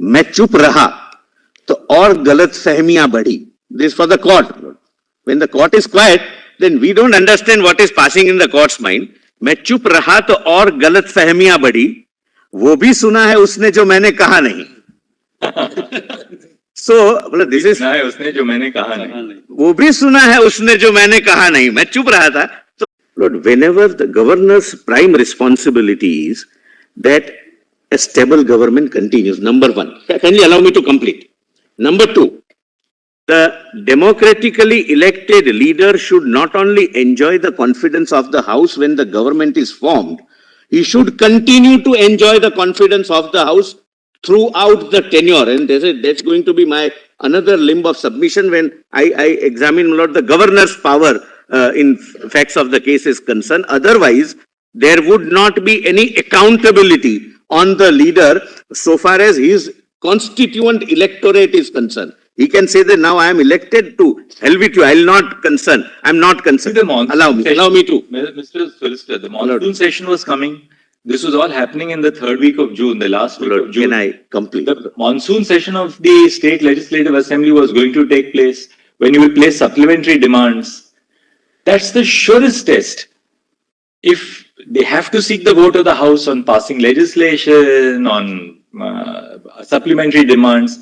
मैं चुप रहा तो और गलत फहमियां बढ़ी. This for the court. When the court is quiet, then we don't understand what is passing in the court's mind. मैं चुप रहा तो और गलत फहमियां बढ़ी. वो भी सुना है उसने जो मैंने कहा नहीं. So, this is उसने जो मैंने कहा नहीं. वो भी सुना है उसने जो मैंने कहा नहीं. मैं चुप रहा था. So, Lord, whenever the governor's prime responsibility is that a stable government continues. Number one, kindly allow me to complete. Number two, the democratically elected leader should not only enjoy the confidence of the House when the government is formed, he should continue to enjoy the confidence of the House throughout the tenure. And that's going to be my another limb of submission when I examine, Lord, the governor's power in facts of the case is concerned. Otherwise, there would not be any accountability on the leader so far as his constituent electorate is concerned. He can say that now I am elected to hell with you. I will not concern. I am not concerned. Allow me to. Mr. Solicitor, the monsoon session was coming. This was all happening in the third week of June, the last week of June. Can I complete? The monsoon session of the State Legislative Assembly was going to take place when you will place supplementary demands. That's the surest test. If they have to seek the vote of the House on passing legislation, on supplementary demands,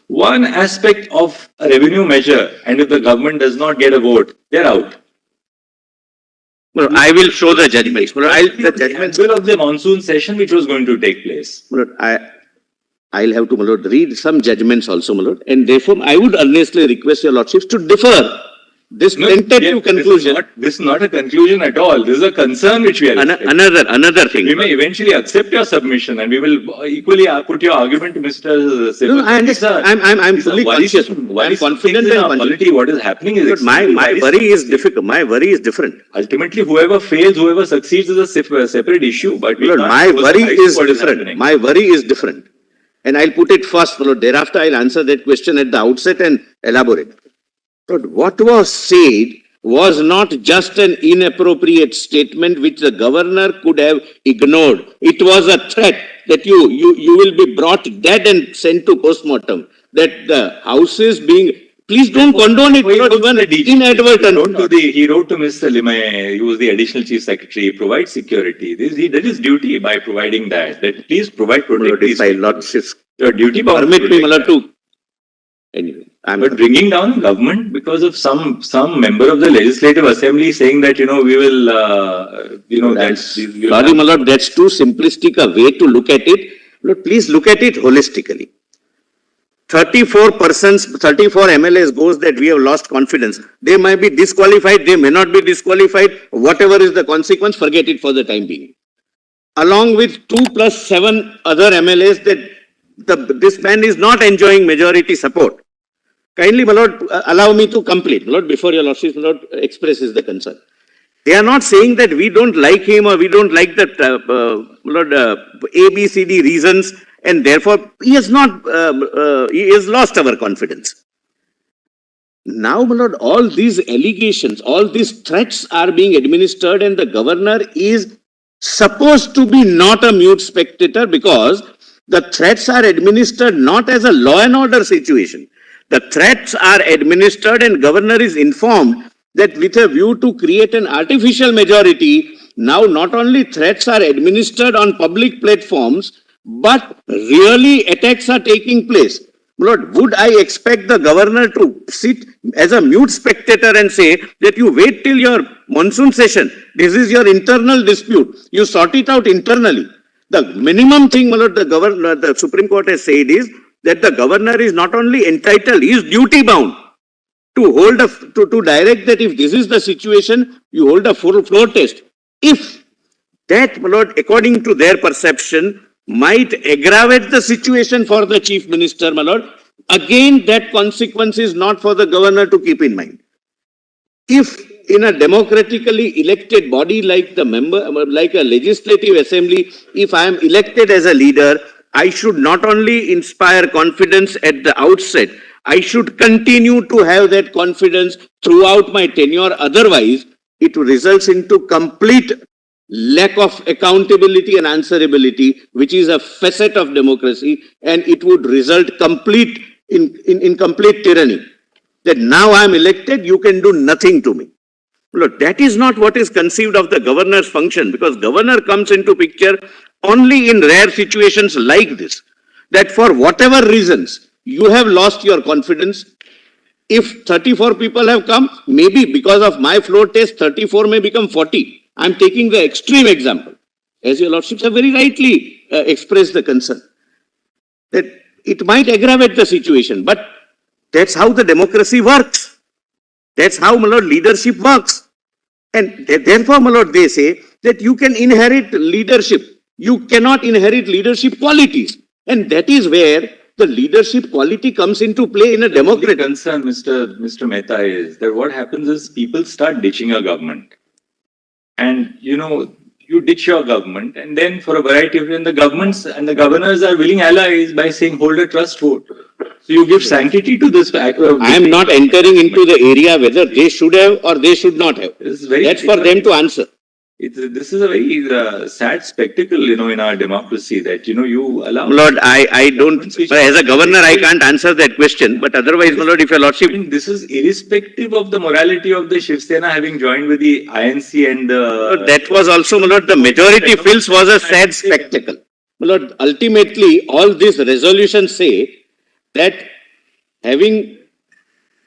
one aspect of a revenue measure, and if the government does not get a vote, they're out. Well, I will show the judgments. Well, the judgments of the monsoon session which was going to take place. Well, I'll have to, my lord, read some judgments also, my lord, and therefore I would earnestly request your lordships to defer this tentative conclusion. This is not a conclusion at all. This is a concern which we are another thing. We may eventually accept your submission and we will equally put your argument to Mr. Siva. No, I understand. I'm fully conscious. I'm confident in polity. What is happening is my worry is difficult. My worry is different. Ultimately, whoever fails, whoever succeeds is a separate issue. But Lord, my worry is different. My worry is different. And I'll put it first, Lord. Thereafter, I'll answer that question at the outset and elaborate. But what was said was not just an inappropriate statement which the governor could have ignored. It was a threat that you will be brought dead and sent to postmortem. That the house is being... Please don't condone it, not even inadvertent. He wrote to Mr. Limay, he was the additional chief secretary, provide security. He did his duty by providing that. That please provide protection. Your duty permit me, Malad, to... Anyway. But bringing down government because of some member of the Legislative Assembly saying that, we will, sorry, my lord, that's too simplistic a way to look at it. Lord, please look at it holistically. 34 MLAs goes that we have lost confidence. They might be disqualified, they may not be disqualified. Whatever is the consequence, forget it for the time being. Along with 2 plus 7 other MLAs that this man is not enjoying majority support. Kindly, my lord, allow me to complete. My lord, before your lordship, my lord, expresses the concern. They are not saying that we don't like him or we don't like the ABCD reasons, and therefore he has lost our confidence. Now, my lord, all these allegations, all these threats are being administered, and the governor is supposed to be not a mute spectator because the threats are administered not as a law and order situation. The threats are administered and governor is informed that with a view to create an artificial majority, now not only threats are administered on public platforms, but really attacks are taking place. Lord, would I expect the governor to sit as a mute spectator and say that you wait till your monsoon session, this is your internal dispute, you sort it out internally. The minimum thing, my lord, the Supreme Court has said is that the governor is not only entitled, he is duty bound to hold to direct that if this is the situation, you hold a full floor test. If that, my lord, according to their perception, might aggravate the situation for the chief minister, my lord, again that consequence is not for the governor to keep in mind. If in a democratically elected body like a legislative assembly, if I am elected as a leader, I should not only inspire confidence at the outset, I should continue to have that confidence throughout my tenure. Otherwise, it results into complete lack of accountability and answerability, which is a facet of democracy, and it would result in complete tyranny. That now I am elected, you can do nothing to me. Look, that is not what is conceived of the governor's function, because governor comes into picture only in rare situations like this, that for whatever reasons you have lost your confidence. If 34 people have come, maybe because of my floor test, 34 may become 40. I am taking the extreme example, as your lordships have very rightly expressed the concern, that it might aggravate the situation, but that's how the democracy works. That's how, my lord, leadership works. And therefore, my lord, they say that you can inherit leadership. You cannot inherit leadership qualities. And that is where the leadership quality comes into play in a democracy. The concern, Mr. Mehta, is that what happens is people start ditching a government. And, you ditch your government, and then for a variety of reasons, the governments and the governors are willing allies by saying, hold a trust vote. So you give sanctity to this. I am not entering into the area whether they should have or they should not have. That's for them to answer. This is a very sad spectacle, in our democracy that, you allow... Lord, I don't, as a governor, I can't answer that question, but otherwise, my lord, if your lordship... This is irrespective of the morality of the Shiv Sena having joined with the INC and the... That was also, my lord, the majority feels was a sad spectacle. My lord, ultimately, all these resolutions say that having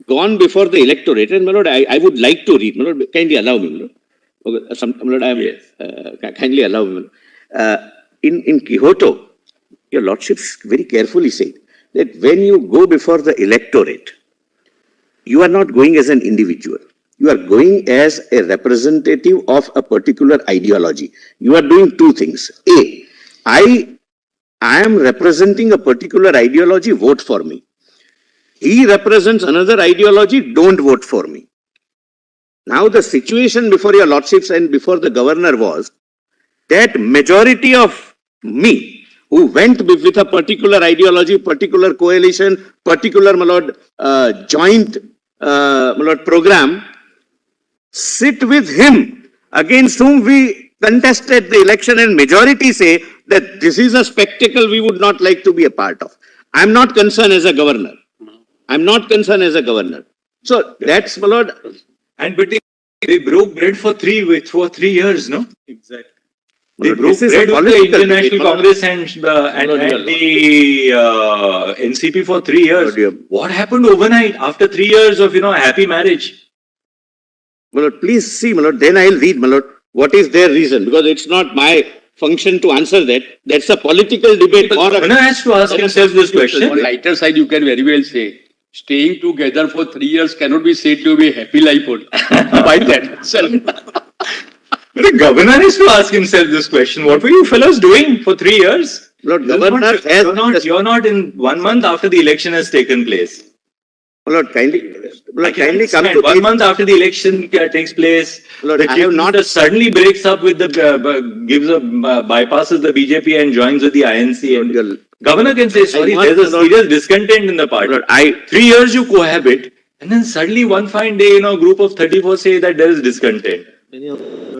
gone before the electorate, and my lord, I would like to read, my lord, kindly allow me, my lord. Kindly allow me. In Quixote, your lordships very carefully said that when you go before the electorate, you are not going as an individual. You are going as a representative of a particular ideology. You are doing two things. A, I am representing a particular ideology, vote for me. He represents another ideology, don't vote for me. Now the situation before your lordships and before the governor was that majority of me who went with a particular ideology, particular coalition, particular, my lord, joint, my lord, program, sit with him against whom we contested the election, and majority say that this is a spectacle we would not like to be a part of. I am not concerned as a governor. I am not concerned as a governor. So that's, my lord. And but they broke bread for 3 years, no? Exactly. They broke bread with the Indian National Congress and the NCP for 3 years. What happened overnight after 3 years of, a happy marriage? My lord, please see, my lord, then I'll read, my lord, what is their reason, because it's not my function to answer that. That's a political debate. Governor has to ask himself this question. On lighter side, you can very well say, staying together for 3 years cannot be said to be a happy life by that. The governor has to ask himself this question. What were you fellows doing for 3 years? Lord, governor you're not in 1 month after the election has taken place. Lord, kindly come to 1 month after the election takes place. Lord, the Chief Minister suddenly breaks up with bypasses the BJP and joins with the INC. And governor can say, sorry, there's a serious discontent in the party. Lord, 3 years you cohabit, and then suddenly one fine day, a group of 34 say that there is discontent.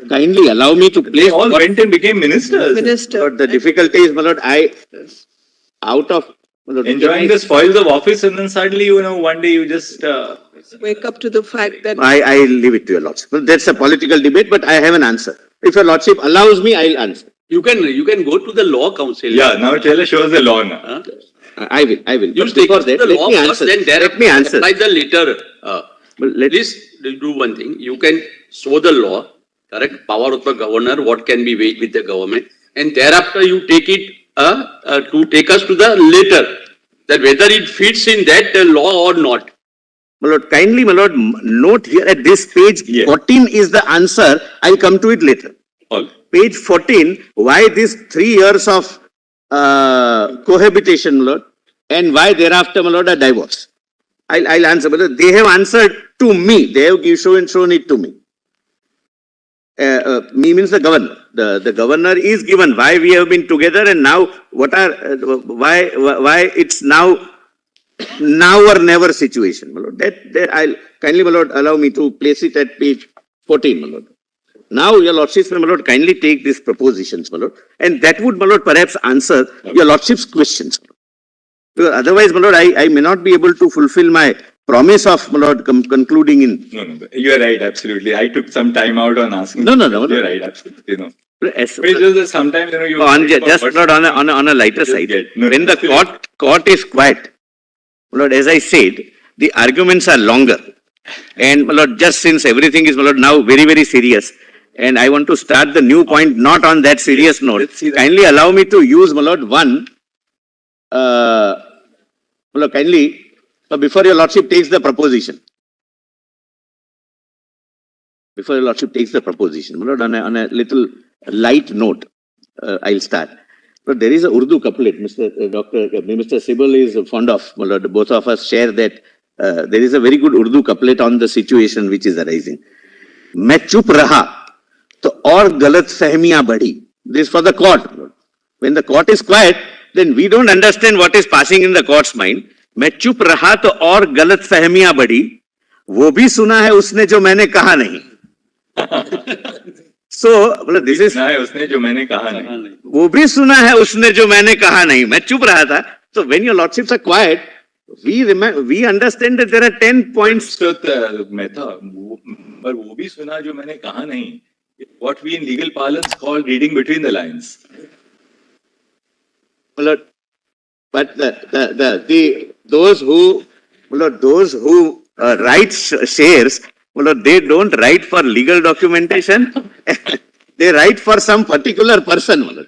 Kindly allow me to place. They all went and became ministers. Lord, the difficulty is, my lord, enjoying the spoils of office, and then suddenly, one day you just wake up to the fact that I leave it to your lordship. Well, that's a political debate, but I have an answer. If your lordship allows me, I'll answer. You can go to the law council. Yeah, now tell us, show us the law now. I will. You take before that, the law first, then let me answer. Apply the letter. Please do one thing. You can show the law, correct, power of the governor, what can be weighed with the government, and thereafter you take it to take us to the letter, that whether it fits in that law or not. My lord, kindly, my lord, note here at this page 14 is the answer. I'll come to it later. All. Page 14, why this 3 years of cohabitation, my lord, and why thereafter, my lord, a divorce. I'll answer, but they have answered to me. They have shown it to me. Me means the governor. The governor is given why we have been together, and now why it's now or never situation, my lord. That I'll kindly, my lord, allow me to place it at page 14, my lord. Now, your lordships may, my lord, kindly take these propositions, my lord, and that would, my lord, perhaps answer your lordship's questions. Because otherwise, my lord, I may not be able to fulfill my promise of, my lord, concluding in. No, you're right, absolutely. I took some time out on asking. No. You're right, absolutely. No. As, But it's just that sometimes, you. just not on a lighter side. When the court is quiet, my lord, as I said, the arguments are longer. And, my lord, just since everything is, my lord, now very, very serious, and I want to start the new point not on that serious note, kindly allow me to use, my lord, one, my lord, kindly, before your lordship takes the proposition. Before your lordship takes the proposition, my lord, on a little light note, I'll start. But there is a Urdu couplet, Mr. Sibal is fond of, my lord, both of us share that. There is a very good Urdu couplet on the situation which is arising. मैं चुप रहा तो और गलत फहमियां बढ़ी. This for the court. When the court is quiet, then we don't understand what is passing in the court's mind. मैं चुप रहा तो और गलत फहमियां बढ़ी. वो भी सुना है उसने जो मैंने कहा नहीं. So, this is. उसने जो मैंने कहा नहीं. वो भी सुना है उसने जो मैंने कहा नहीं. मैं चुप रहा था. So when your lordships are quiet, we understand that there are 10 points. Mehta, पर वो भी सुना जो मैंने कहा नहीं. What we in legal parlance call reading between the lines. But those who write shares, they don't write for legal documentation. They write for some particular person.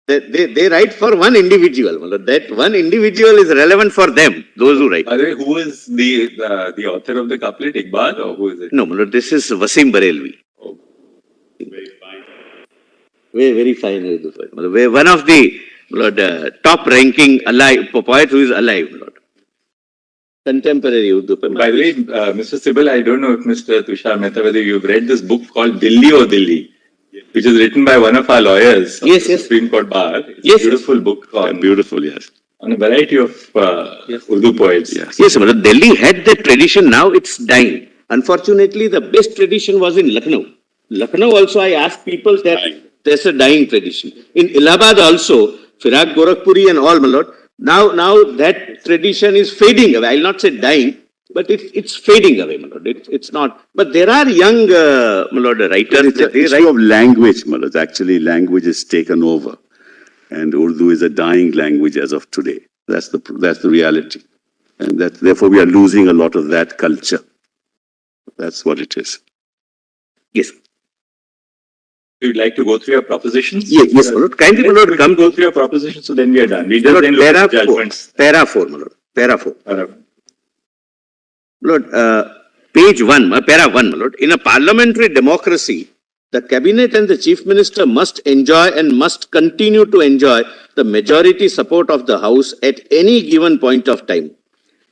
They write for one individual. That one individual is relevant for them, those who write. By the way, who is the author of the couplet, Iqbal, or who is it? No, this is Wasim Barelvi. Oh. Very fine. Very fine. One of the top ranking alive poet who is alive. Contemporary Urdu. By the way, Mr. Sibal, I don't know if Mr. Tushar Mehta, whether you've read this book called Dilli O Dilli, which is written by one of our lawyers of the Supreme Court Bar. It's a beautiful book. Beautiful, yes. On a variety of Urdu poets. Yes, but Delhi had that tradition, now it's dying. Unfortunately, the best tradition was in Lucknow. Lucknow also, I asked people that there's a dying tradition. In Allahabad also, Firaq Gorakhpuri and all, my lord, now that tradition is fading away. I'll not say dying, but it's fading away, my lord. It's not. But there are young, my lord, writers. It's an issue of language, my lord. Actually, language is taken over. And Urdu is a dying language as of today. That's the reality. And therefore we are losing a lot of that culture. That's what it is. Yes. You'd like to go through your propositions? Yes, my lord. Kindly, my lord, come go through your propositions, so then we are done. We just then look at judgments. Para 4, my lord. Para 4. Para. Lord, page 1, para 1, my lord. In a parliamentary democracy, the cabinet and the chief minister must enjoy and must continue to enjoy the majority support of the house at any given point of time.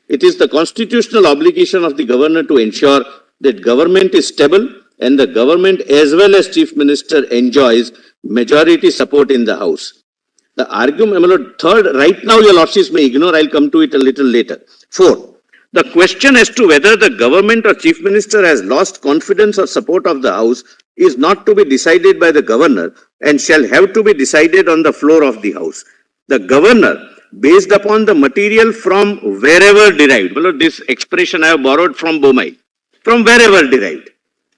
It is the constitutional obligation of the governor to ensure that government is stable and the government as well as chief minister enjoys majority support in the house. The argument, my lord, third, right now your lordships may ignore, I'll come to it a little later. 4. The question as to whether the government or chief minister has lost confidence or support of the house is not to be decided by the governor and shall have to be decided on the floor of the house. The governor, based upon the material from wherever derived, well, this expression I have borrowed from Bomai, from wherever derived,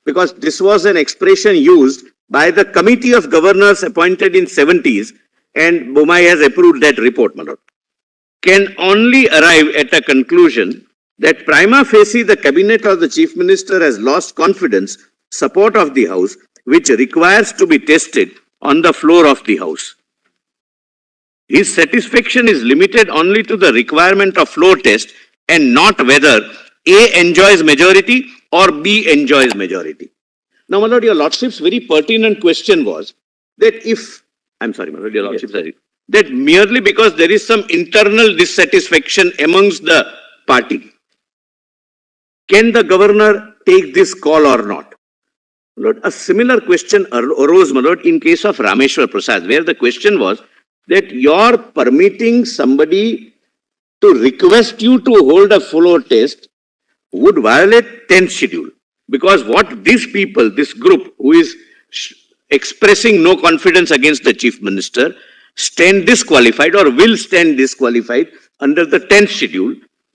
because this was an expression used by the committee of governors appointed in 70s and Bomai has approved that report, my lord, can only arrive at a conclusion that prima facie the cabinet or the chief minister has lost confidence, support of the house, which requires to be tested on the floor of the house. His satisfaction is limited only to the requirement of floor test and not whether A enjoys majority or B enjoys majority. Now, my lord, your lordship's very pertinent question was that if, I'm sorry, my lord, your lordship, sorry, that merely because there is some internal dissatisfaction amongst the party, can the governor take this call or not? Lord, a similar question arose, my lord, in case of Rameshwar Prasad, where the question was that you're permitting somebody to request you to hold a floor test would violate 10th schedule. Because what these people, this group who is expressing no confidence against the Chief Minister, stand disqualified or will stand disqualified under the 10th schedule.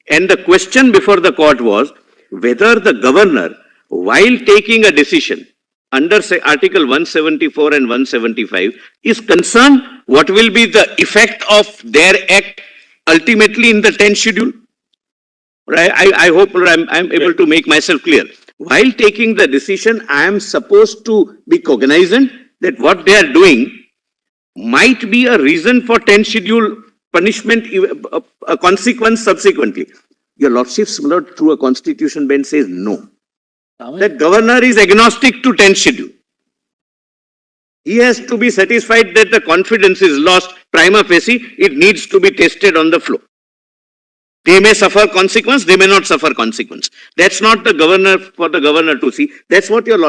And the question before the court was whether the governor, while taking a decision under say Article 174 and 175, is concerned what will be the effect of their act ultimately in the 10th schedule. Right? I hope I'm able to make myself clear. While taking the decision, I am supposed to be cognizant that what they are doing might be a reason for 10th schedule punishment, a consequence subsequently. Your Lordships, my Lord, through a constitution bench says no. That governor is agnostic to 10th schedule. He has to be satisfied that the confidence is lost prima facie. It needs to be tested on the floor. They may suffer consequence, they may not suffer consequence. That's not the governor for the governor to see. That's what your Lord